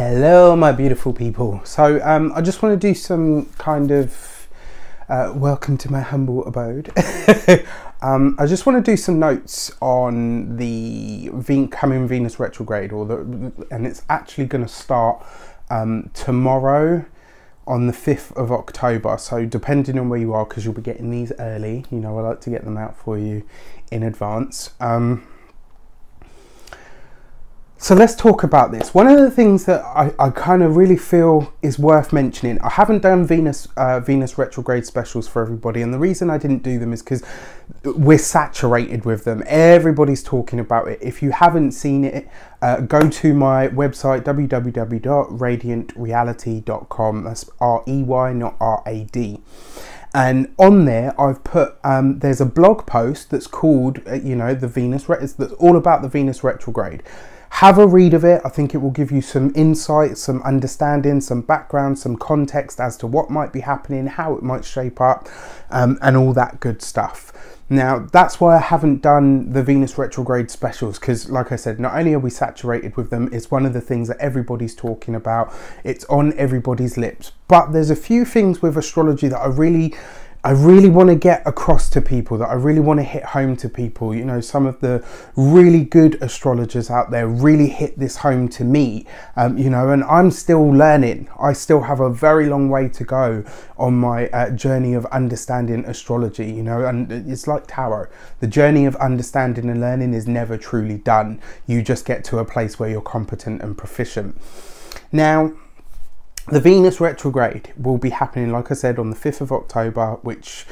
Hello my beautiful people. So I just want to do some kind of welcome to my humble abode. I just want to do some notes on the coming Venus retrograde, and it's actually going to start tomorrow on the 5th of October. So depending on where you are, because you'll be getting these early, you know, I like to get them out for you in advance. So let's talk about this. One of the things that I kind of really feel is worth mentioning, I haven't done Venus retrograde specials for everybody, and the reason I didn't do them is because we're saturated with them. Everybody's talking about it. If you haven't seen it, go to my website, www.reydiantreality.com. That's R-E-Y, not R-A-D. And on there, I've put, there's a blog post that's called, you know, that's all about the Venus retrograde. Have a read of it. I think it will give you some insight, some understanding, some background, some context as to what might be happening, how it might shape up, and all that good stuff. Now, that's why I haven't done the Venus retrograde specials, because like I said, not only are we saturated with them, it's one of the things that everybody's talking about. It's on everybody's lips. But there's a few things with astrology that I really want to get across to people, that I really want to hit home to people. You know, some of the really good astrologers out there really hit this home to me, you know, and I'm still learning. I still have a very long way to go on my journey of understanding astrology, you know, and it's like tarot. The journey of understanding and learning is never truly done. You just get to a place where you're competent and proficient. Now, the Venus retrograde will be happening, like I said, on the 5th of October, which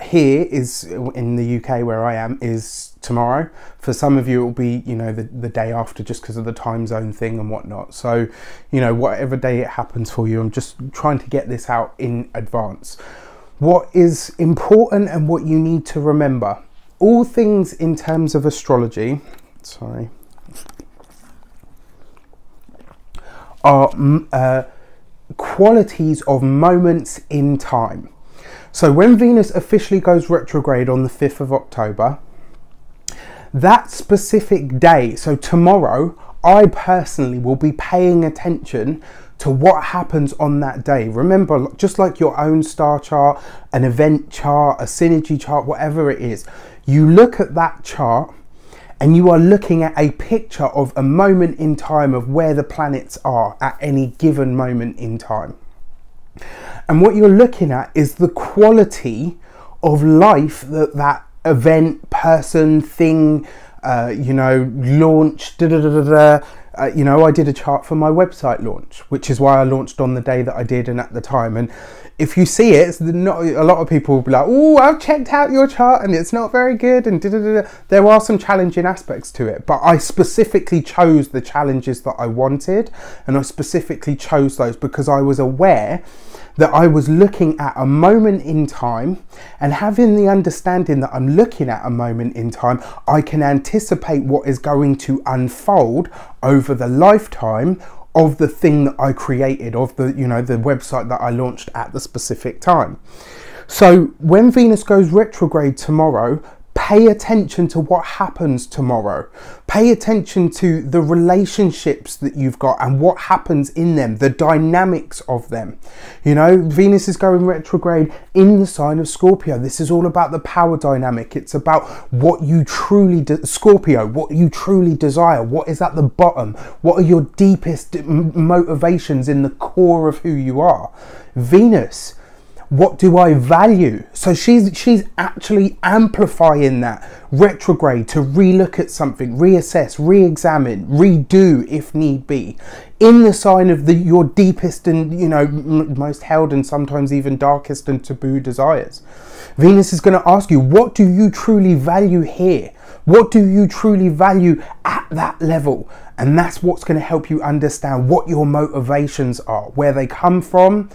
here is in the UK where I am is tomorrow. For some of you, it will be, you know, the day after, just because of the time zone thing and whatnot. So, you know, whatever day it happens for you, I'm just trying to get this out in advance. What is important and what you need to remember, all things in terms of astrology, are qualities of moments in time. So when Venus officially goes retrograde on the 5th of October, that specific day, so tomorrow, I personally will be paying attention to what happens on that day. Remember, just like your own star chart, an event chart, a synergy chart, whatever it is, you look at that chart and you are looking at a picture of a moment in time of where the planets are at any given moment in time. And what you're looking at is the quality of life that that event, person, thing, you know, launch, you know, I did a chart for my website launch, which is why I launched on the day that I did and at the time. And if you see it, it's not, a lot of people will be like, oh, I've checked out your chart and it's not very good, and there are some challenging aspects to it, but I specifically chose the challenges that I wanted, and I specifically chose those because I was aware that I was looking at a moment in time, and having the understanding that I'm looking at a moment in time, I can anticipate what is going to unfold over the lifetime of the thing that I created, of the, you know, the website that I launched at the specific time. So when Venus goes retrograde tomorrow, pay attention to what happens tomorrow. Pay attention to the relationships that you've got and what happens in them, the dynamics of them. You know, Venus is going retrograde in the sign of Scorpio. This is all about the power dynamic. It's about what you truly, Scorpio, what you truly desire. What is at the bottom? What are your deepest motivations in the core of who you are? Venus, what do I value? So she's actually amplifying that retrograde to relook at something, reassess, re-examine, redo if need be, in the sign of your deepest and, you know, most held and sometimes even darkest and taboo desires. Venus is going to ask you, what do you truly value here? What do you truly value at that level? And that's what's going to help you understand what your motivations are, where they come from,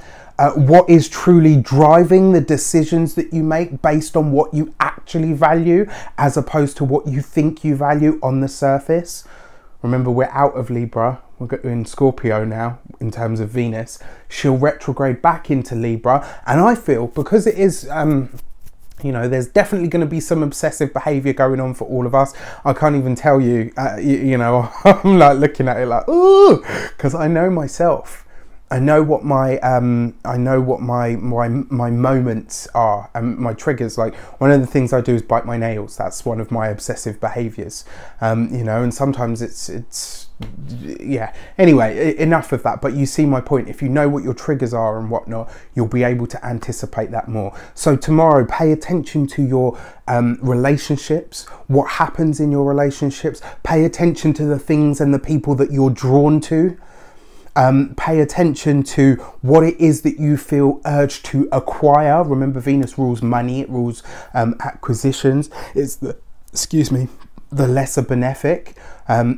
what is truly driving the decisions that you make based on what you actually value, as opposed to what you think you value on the surface. Remember, we're out of Libra, we're in Scorpio now in terms of Venus. She'll retrograde back into Libra, and I feel, because it is You know, there's definitely going to be some obsessive behavior going on for all of us. I can't even tell you, you know, I'm like looking at it like, ooh, because I know myself. I know what my my moments are and my triggers. Like, one of the things I do is bite my nails. That's one of my obsessive behaviors. You know, and sometimes it's yeah. Anyway, enough of that. But you see my point. If you know what your triggers are and whatnot, you'll be able to anticipate that more. So tomorrow, pay attention to your relationships, what happens in your relationships. Pay attention to the things and the people that you're drawn to. Pay attention to what it is that you feel urged to acquire. Remember, Venus rules money, it rules acquisitions. It's the, excuse me, the lesser benefic,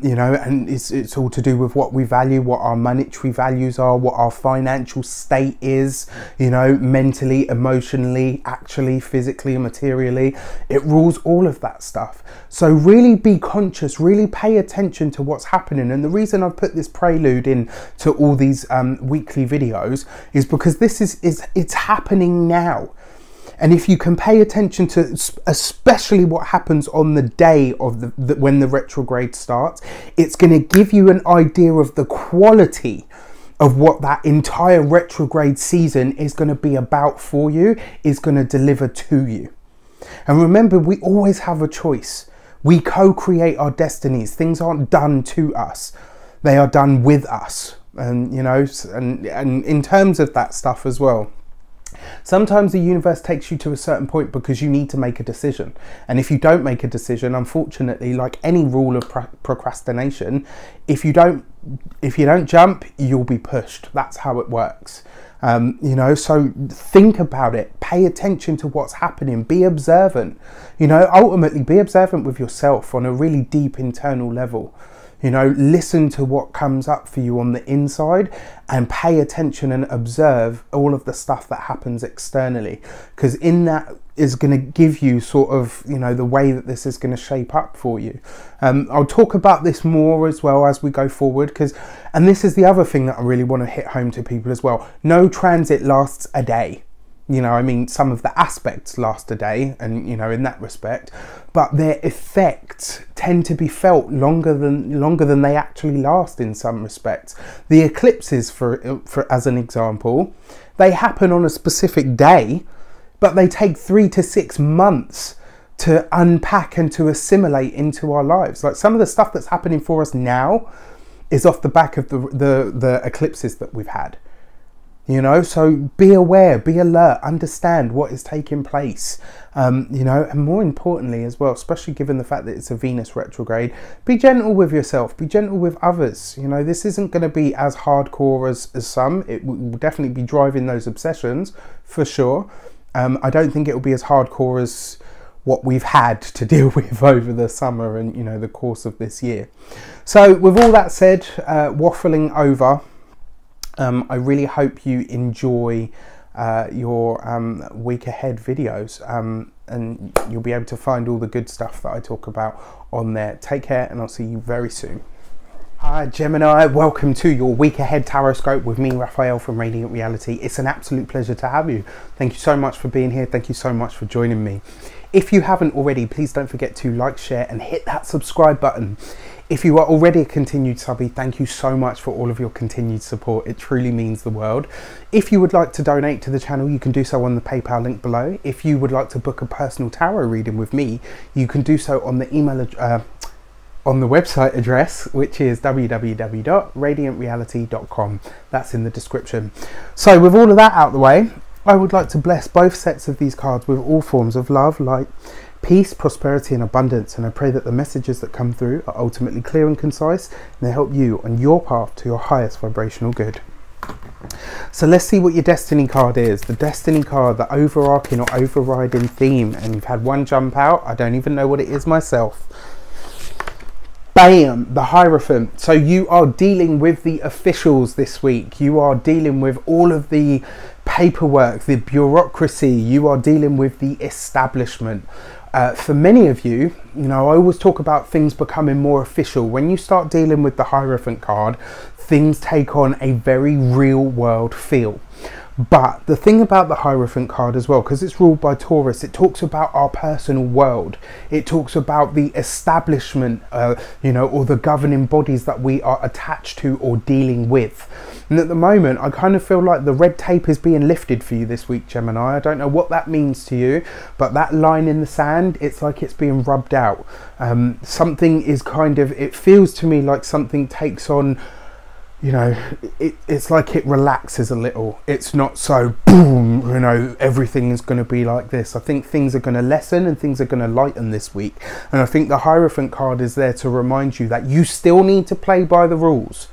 you know, and it's all to do with what we value, what our monetary values are, what our financial state is, you know, mentally, emotionally, actually, physically, materially. It rules all of that stuff. So really be conscious, really pay attention to what's happening. And the reason I've put this prelude in to all these weekly videos is because this it's happening now. And if you can pay attention to especially what happens on the day of when the retrograde starts, it's going to give you an idea of the quality of what that entire retrograde season is going to be about for you, is going to deliver to you. And remember, we always have a choice. We co-create our destinies. Things aren't done to us. They are done with us. And, you know, and in terms of that stuff as well, sometimes the universe takes you to a certain point because you need to make a decision. And if you don't make a decision, unfortunately, like any rule of procrastination, if you don't jump, you'll be pushed. That's how it works. You know, so think about it, pay attention to what's happening, be observant, you know, ultimately be observant with yourself on a really deep internal level. You know, listen to what comes up for you on the inside and pay attention and observe all of the stuff that happens externally, because in that is going to give you sort of, you know, the way that this is going to shape up for you. I'll talk about this more as well as we go forward, and this is the other thing that I really want to hit home to people as well. No transit lasts a day. You know, I mean, some of the aspects last a day, and, you know, in that respect, but their effects tend to be felt longer than they actually last in some respects. The eclipses, for as an example, they happen on a specific day, but they take 3 to 6 months to unpack and to assimilate into our lives. Like, some of the stuff that's happening for us now is off the back of the eclipses that we've had. You know, so be aware, be alert, understand what is taking place, you know, and more importantly as well, especially given the fact that it's a Venus retrograde, be gentle with yourself, be gentle with others. You know, this isn't going to be as hardcore as some. It will definitely be driving those obsessions for sure. I don't think it will be as hardcore as what we've had to deal with over the summer and, you know, the course of this year. So with all that said, waffling over, I really hope you enjoy your week ahead videos, and you'll be able to find all the good stuff that I talk about on there. Take care, and I'll see you very soon. Hi Gemini, welcome to your week ahead Tarotscope with me, Raphael from Reydiant Reality. It's an absolute pleasure to have you. Thank you so much for being here. Thank you so much for joining me. If you haven't already, please don't forget to like, share and hit that subscribe button. If you are already a continued subby, thank you so much for all of your continued support. It truly means the world. If you would like to donate to the channel, you can do so on the PayPal link below. If you would like to book a personal tarot reading with me, you can do so on the on the website address, which is www.radiantreality.com. That's in the description. So with all of that out of the way, I would like to bless both sets of these cards with all forms of love, light, peace, prosperity and abundance, and I pray that the messages that come through are ultimately clear and concise, and they help you on your path to your highest vibrational good. So let's see what your destiny card is. The destiny card, the overarching or overriding theme, and you've had one jump out. I don't even know what it is myself. Bam, the Hierophant. So you are dealing with the officials this week. You are dealing with all of the paperwork, the bureaucracy. You are dealing with the establishment. For many of you, you know, I always talk about things becoming more official. When you start dealing with the Hierophant card, things take on a very real world feel. But the thing about the Hierophant card as well, because it's ruled by Taurus, it talks about our personal world. It talks about the establishment, you know, or the governing bodies that we are attached to or dealing with. And at the moment, I kind of feel like the red tape is being lifted for you this week, Gemini. I don't know what that means to you, but that line in the sand, it's like it's being rubbed out. Something is kind of, it feels to me like something takes on, you know, it's like it relaxes a little. It's not so boom, you know, everything is going to be like this. I think things are going to lessen and things are going to lighten this week. And I think the Hierophant card is there to remind you that you still need to play by the rules.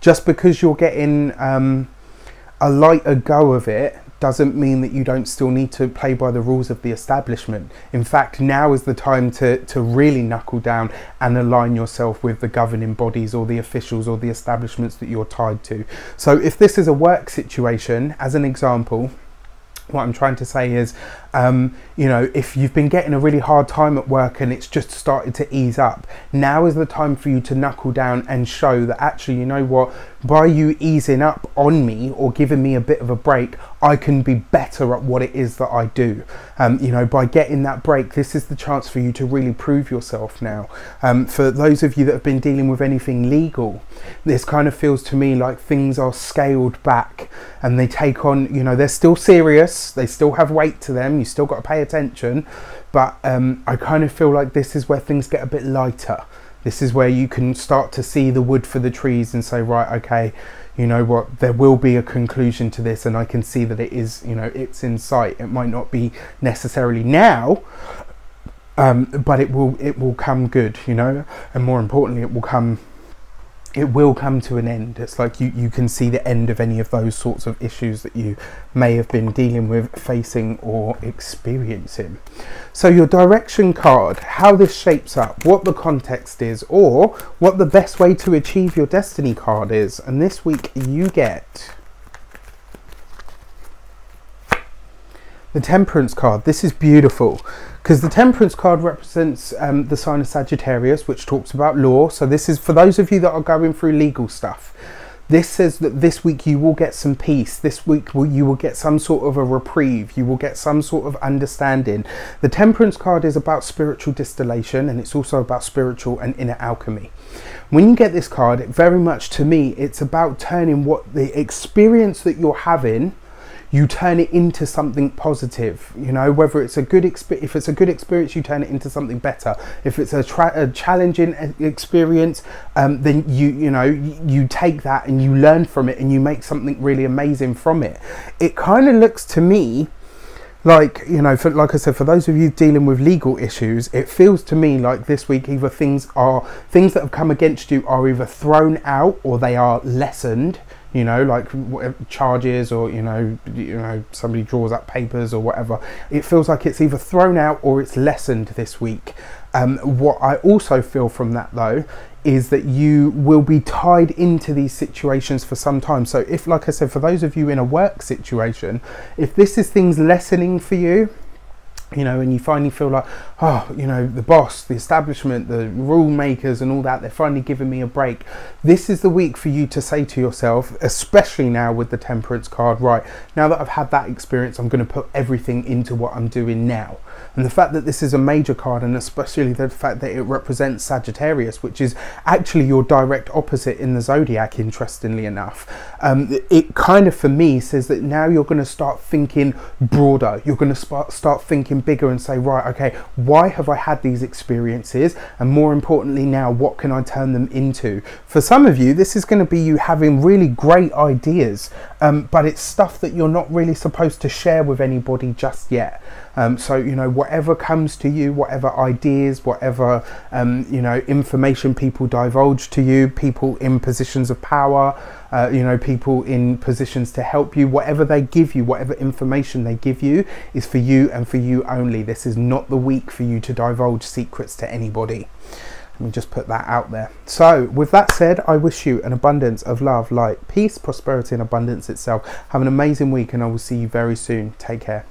Just because you're getting a lighter go of it doesn't mean that you don't still need to play by the rules of the establishment. In fact, now is the time to really knuckle down and align yourself with the governing bodies or the officials or the establishments that you're tied to. So if this is a work situation, as an example, what I'm trying to say is, you know, if you've been getting a really hard time at work and it's just started to ease up, now is the time for you to knuckle down and show that actually, you know what, by you easing up on me or giving me a bit of a break, I can be better at what it is that I do. You know, by getting that break, this is the chance for you to really prove yourself now. For those of you that have been dealing with anything legal, this kind of feels to me like things are scaled back and they take on, you know, they're still serious, they still have weight to them, you still got to pay attention, but I kind of feel like this is where things get a bit lighter. This is where you can start to see the wood for the trees and say, right, okay, you know what, there will be a conclusion to this and I can see that it is, you know, it's in sight. It might not be necessarily now, but it will come good, you know, and more importantly, it will come to an end. It's like you can see the end of any of those sorts of issues that you may have been dealing with, facing or experiencing. So your direction card, how this shapes up, what the context is, or what the best way to achieve your destiny card is. And this week you get the Temperance card. This is beautiful because the Temperance card represents the sign of Sagittarius, which talks about law. So this is for those of you that are going through legal stuff. This says that this week you will get some peace. This week you will get some sort of a reprieve. You will get some sort of understanding. The Temperance card is about spiritual distillation, and it's also about spiritual and inner alchemy. When you get this card, it very much, to me, it's about turning what the experience that you're having, you turn it into something positive. You know, whether it's a good experience, if it's a good experience, you turn it into something better. If it's a challenging experience, then you take that and you learn from it and you make something really amazing from it. It kind of looks to me like, you know, like I said, for those of you dealing with legal issues, it feels to me like this week either things that have come against you are either thrown out or they are lessened. You know, like charges, or you know somebody draws up papers or whatever. It feels like it's either thrown out or it's lessened this week. What I also feel from that though is that you will be tied into these situations for some time. So if, like I said, for those of you in a work situation, if this is things lessening for you, you know, and you finally feel like, oh, you know, the boss, the establishment, the rule makers and all that, they're finally giving me a break. This is the week for you to say to yourself, especially now with the Temperance card, right, now that I've had that experience, I'm going to put everything into what I'm doing now. And the fact that this is a major card, and especially the fact that it represents Sagittarius, which is actually your direct opposite in the zodiac, interestingly enough, it kind of, for me, says that now you're going to start thinking broader. You're going to start thinking bigger and say, right, okay, why have I had these experiences? And more importantly now, what can I turn them into? For some of you, this is going to be you having really great ideas, but it's stuff that you're not really supposed to share with anybody just yet. So, you know, whatever comes to you, whatever ideas, whatever, you know, information people divulge to you, people in positions of power, you know, people in positions to help you, whatever they give you, whatever information they give you is for you and for you only. This is not the week for you to divulge secrets to anybody. Let me just put that out there. So with that said, I wish you an abundance of love, light, peace, prosperity and abundance itself. Have an amazing week and I will see you very soon. Take care.